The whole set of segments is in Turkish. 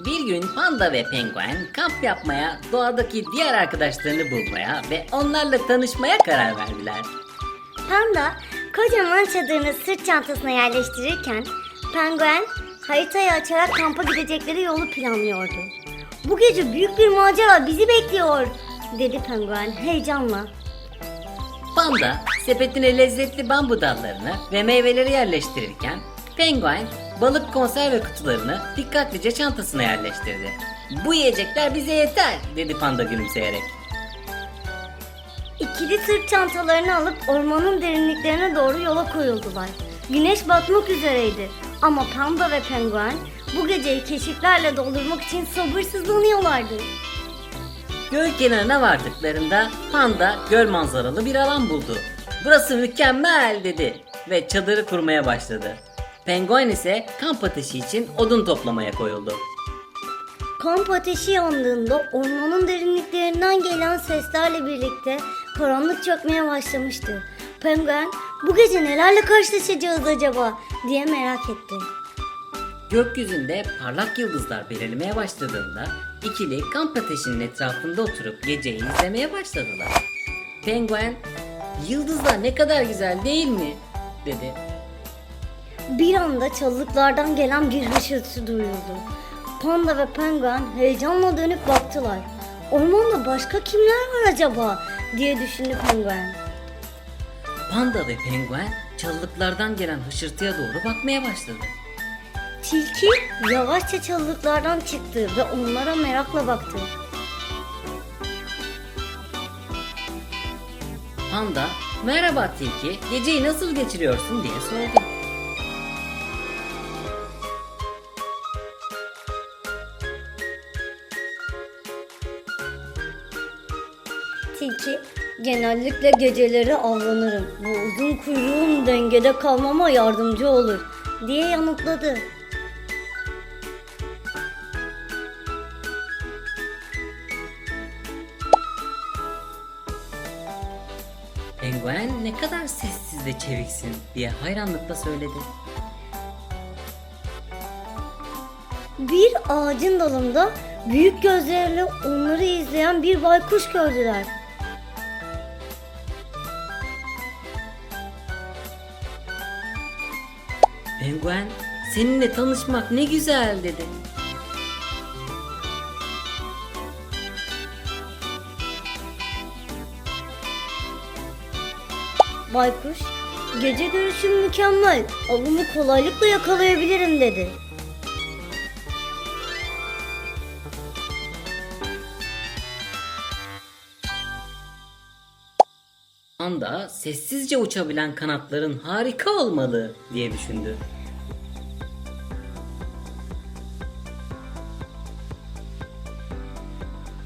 Bir gün panda ve penguen kamp yapmaya, doğadaki diğer arkadaşlarını bulmaya ve onlarla tanışmaya karar verdiler. Panda kocaman çadırını sırt çantasına yerleştirirken penguen haritayı açarak kampa gidecekleri yolu planlıyordu. "Bu gece büyük bir macera bizi bekliyor," dedi penguen heyecanla. Panda sepetine lezzetli bambu dallarını ve meyveleri yerleştirirken penguen balık konserve kutularını dikkatlice çantasına yerleştirdi. "Bu yiyecekler bize yeter," dedi panda gülümseyerek. İkili sırt çantalarını alıp ormanın derinliklerine doğru yola koyuldular. Güneş batmak üzereydi ama panda ve penguen bu geceyi keşiflerle doldurmak için sabırsızlanıyorlardı. Göl kenarına vardıklarında panda göl manzaralı bir alan buldu. "Burası mükemmel," dedi ve çadırı kurmaya başladı. Penguen ise kamp ateşi için odun toplamaya koyuldu. Kamp ateşi yandığında ormanın derinliklerinden gelen seslerle birlikte karanlık çökmeye başlamıştı. Penguen "Bu gece nelerle karşılaşacağız acaba?" diye merak etti. Gökyüzünde parlak yıldızlar belirlemeye başladığında ikili kamp ateşinin etrafında oturup geceyi izlemeye başladılar. Penguen, "Yıldızlar ne kadar güzel değil mi?" dedi. Bir anda çalılıklardan gelen bir hışırtı duyuldu. Panda ve penguen heyecanla dönüp baktılar. "Ormanda başka kimler var acaba?" diye düşündü penguen. Panda ve penguen çalılıklardan gelen hışırtıya doğru bakmaya başladı. Tilki yavaşça çalılıklardan çıktı ve onlara merakla baktı. Panda, "Merhaba tilki, geceyi nasıl geçiriyorsun?" diye sordu. Tilki, "Genellikle geceleri avlanırım. Bu uzun kuyruğum dengede kalmama yardımcı olur," diye yanıtladı. Penguen, "Ne kadar sessiz ve çeviksin," diye hayranlıkla söyledi. Bir ağacın dalında büyük gözlerle onları izleyen bir baykuş gördüler. Penguen, "Seninle tanışmak ne güzel," dedi. Baykuş, "Gece görüşüm mükemmel. Avımı kolaylıkla yakalayabilirim," dedi. Panda, "Sessizce uçabilen kanatların harika olmalı," diye düşündü.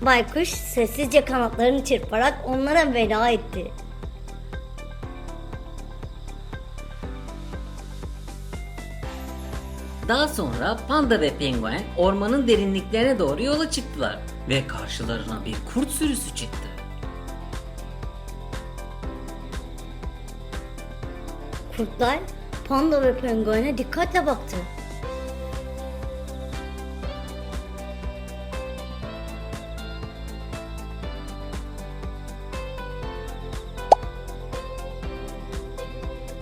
Baykuş sessizce kanatlarını çırparak onlara veda etti. Daha sonra panda ve penguen ormanın derinliklerine doğru yola çıktılar ve karşılarına bir kurt sürüsü çıktı. Kurtlar panda ve penguene dikkatle baktı.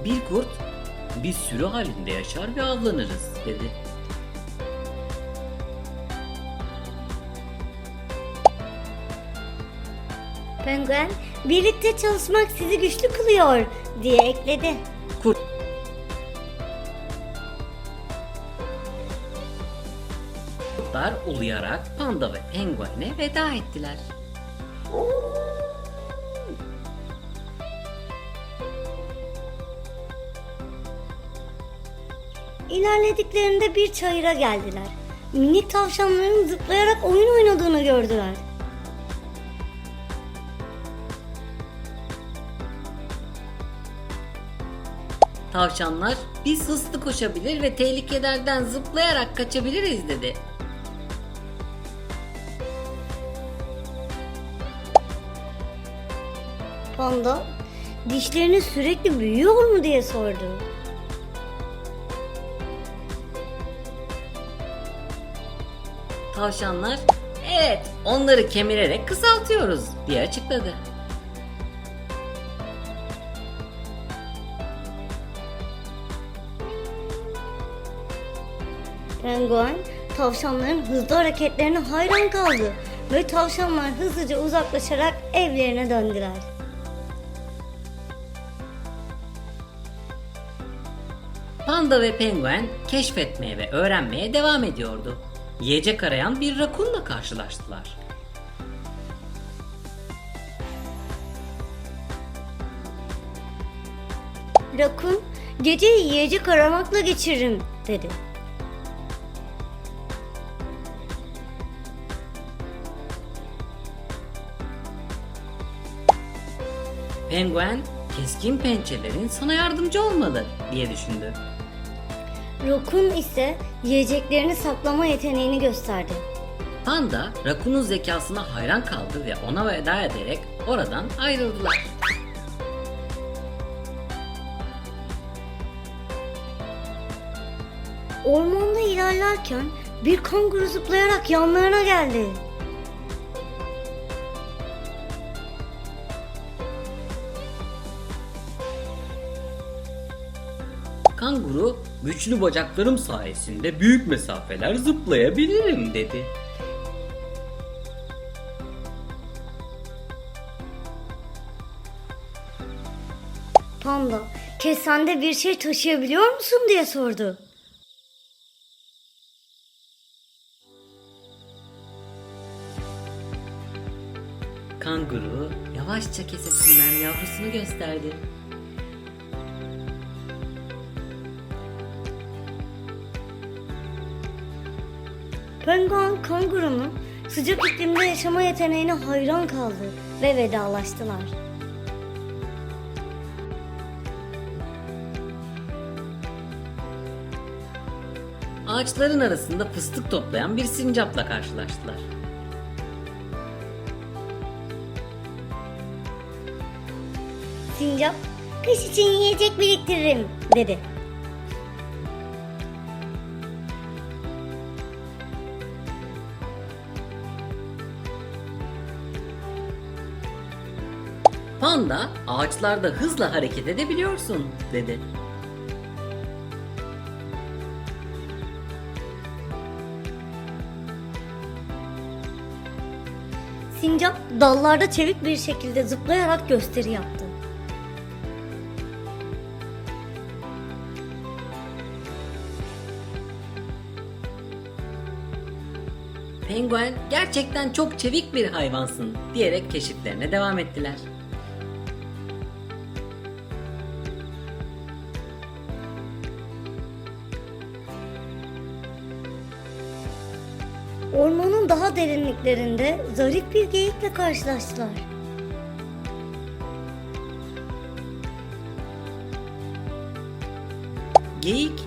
Bir kurt, "Biz sürü halinde yaşar ve avlanırız," dedi. Penguen, "Birlikte çalışmak sizi güçlü kılıyor," diye ekledi. Kurtlar uluyarak panda ve penguene veda ettiler. İlerlediklerinde bir çayıra geldiler. Minik tavşanların zıplayarak oyun oynadığını gördüler. Tavşanlar, "Biz hızlı koşabilir ve tehlikelerden zıplayarak kaçabiliriz," dedi. Panda, "Dişleriniz sürekli büyüyor mu?" diye sordu. Tavşanlar, evet onları kemirerek kısaltıyoruz diye açıkladı. Penguen tavşanların hızlı hareketlerine hayran kaldı ve tavşanlar hızlıca uzaklaşarak evlerine döndüler. Panda ve penguen keşfetmeye ve öğrenmeye devam ediyordu. Yiyecek arayan bir rakunla karşılaştılar. Rakun, geceyi yiyecek aramakla geçiririm dedi. Penguen, keskin pençelerin sana yardımcı olmalı diye düşündü. Rakun ise yiyeceklerini saklama yeteneğini gösterdi. Panda, rakunun zekasına hayran kaldı ve ona veda ederek oradan ayrıldılar. Ormanda ilerlerken bir kanguru zıplayarak yanlarına geldi. Kanguru, güçlü bacaklarım sayesinde büyük mesafeler zıplayabilirim dedi. Panda, kesende bir şey taşıyabiliyor musun diye sordu. Kanguru yavaşça kesesinden yavrusunu gösterdi. Penguen kangurunun sıcak iklimde yaşama yeteneğine hayran kaldı ve vedalaştılar. Ağaçların arasında fıstık toplayan bir sincapla karşılaştılar. Sincap, kış için yiyecek biriktiririm dedi. Panda, ağaçlarda hızla hareket edebiliyorsun dedi. Sincap dallarda çevik bir şekilde zıplayarak gösteri yaptı. Penguen, gerçekten çok çevik bir hayvansın diyerek keşiflerine devam ettiler. Ormanın daha derinliklerinde zarif bir geyikle karşılaştılar. Geyik,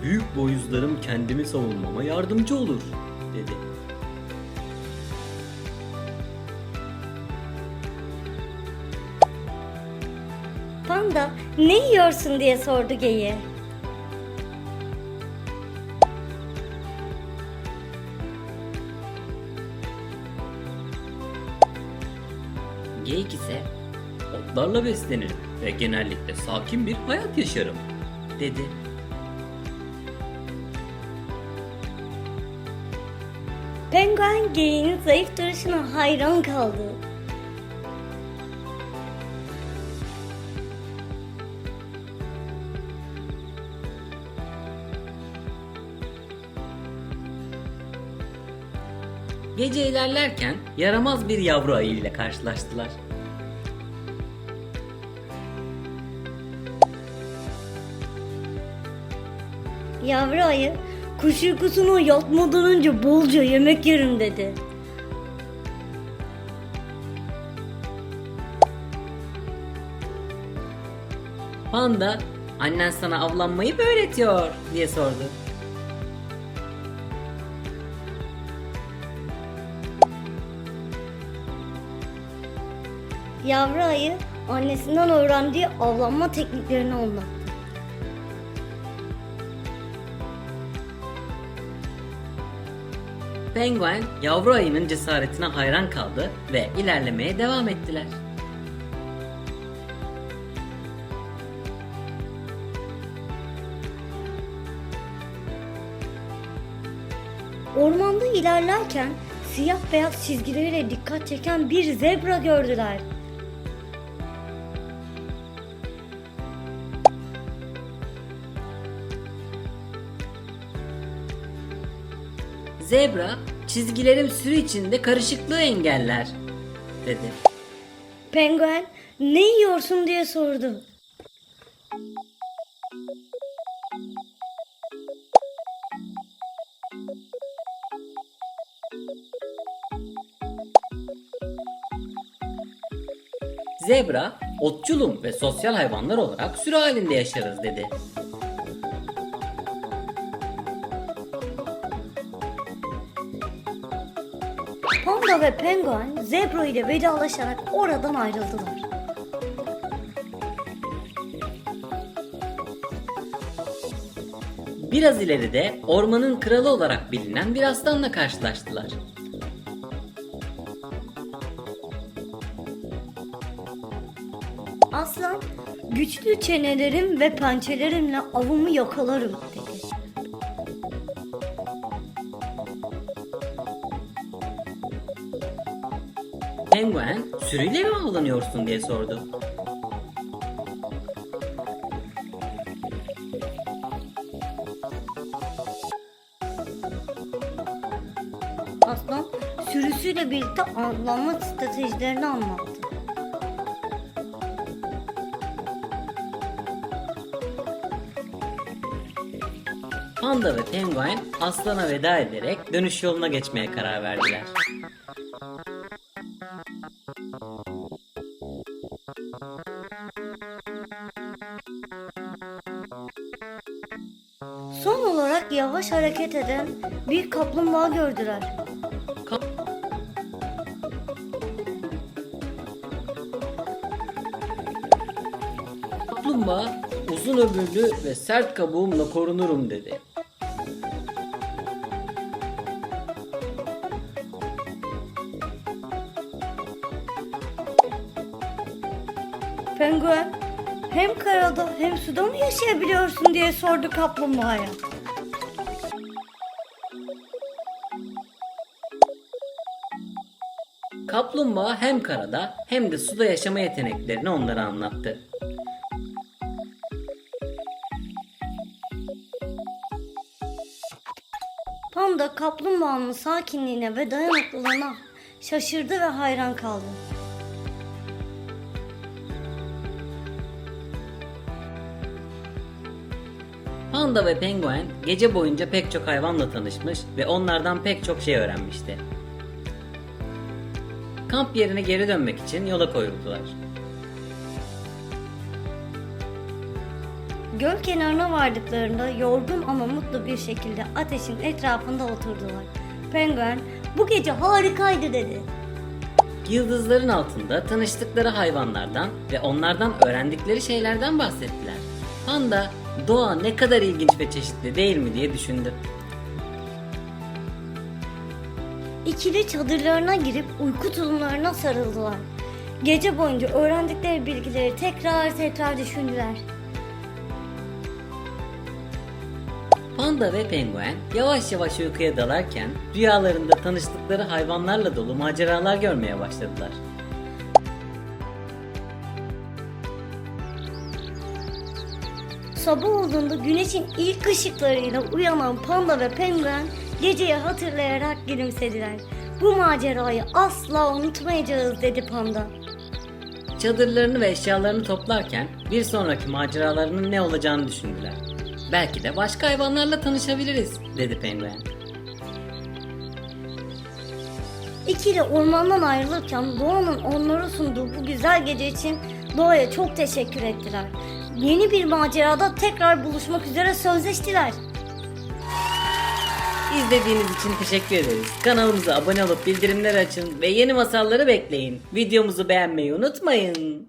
büyük boyuzlarım kendimi savunmama yardımcı olur dedi. Panda, ne yiyorsun diye sordu geyiğe. Geyik ise otlarla beslenirim ve genellikle sakin bir hayat yaşarım dedi. Penguen geyiğin zayıf duruşuna hayran kaldı. Gece ilerlerken yaramaz bir yavru ayı ile karşılaştılar. Yavru ayı, kuş uykusuna yatmadan önce bolca yemek yerim dedi. Panda, annen sana avlanmayı mı öğretiyor diye sordu. Yavru ayı annesinden öğrendiği avlanma tekniklerini anlattı. Penguen yavru ayının cesaretine hayran kaldı ve ilerlemeye devam ettiler. Ormanda ilerlerken siyah beyaz çizgileriyle dikkat çeken bir zebra gördüler. Zebra, çizgilerim sürü içinde karışıklığı engeller, dedi. Penguen ne yiyorsun diye sordu. Zebra, otçulum ve sosyal hayvanlar olarak sürü halinde yaşarız, dedi. Panda ve penguen zebra ile vedalaşarak oradan ayrıldılar. Biraz ileride ormanın kralı olarak bilinen bir aslanla karşılaştılar. Aslan, güçlü çenelerim ve pençelerimle avımı yakalarım dedi. Penguen, sürüyle mi avlanıyorsun diye sordu. Aslan, sürüsüyle birlikte avlanma stratejilerini anlattı. Panda ve penguen aslana veda ederek dönüş yoluna geçmeye karar verdiler. Son olarak yavaş hareket eden bir kaplumbağa gördüler. Kaplumbağa, uzun ömürlü ve sert kabuğumla korunurum, dedi. Penguen, hem karada hem suda mı yaşayabiliyorsun diye sordu kaplumbağaya. Kaplumbağa hem karada hem de suda yaşama yeteneklerini onlara anlattı. Panda kaplumbağanın sakinliğine ve dayanıklılığına şaşırdı ve hayran kaldı. Panda ve penguen gece boyunca pek çok hayvanla tanışmış ve onlardan pek çok şey öğrenmişti. Kamp yerine geri dönmek için yola koyuldular. Göl kenarına vardıklarında yorgun ama mutlu bir şekilde ateşin etrafında oturdular. Penguen, bu gece harikaydı dedi. Yıldızların altında tanıştıkları hayvanlardan ve onlardan öğrendikleri şeylerden bahsettiler. Panda, doğa ne kadar ilginç ve çeşitli değil mi diye düşündü. İkili çadırlarına girip uyku tulumlarına sarıldılar. Gece boyunca öğrendikleri bilgileri tekrar düşündüler. Panda ve penguen yavaş yavaş uykuya dalarken rüyalarında tanıştıkları hayvanlarla dolu maceralar görmeye başladılar. Sabah olduğunda güneşin ilk ışıklarıyla uyanan panda ve penguen geceyi hatırlayarak gülümsediler. Bu macerayı asla unutmayacağız dedi panda. Çadırlarını ve eşyalarını toplarken bir sonraki maceralarının ne olacağını düşündüler. Belki de başka hayvanlarla tanışabiliriz, dedi penguen. İkili ormandan ayrılırken doğanın onlara sunduğu bu güzel gece için doğaya çok teşekkür ettiler. Yeni bir macerada tekrar buluşmak üzere sözleştiler. İzlediğiniz için teşekkür ederiz. Kanalımıza abone olup bildirimleri açın ve yeni masalları bekleyin. Videomuzu beğenmeyi unutmayın.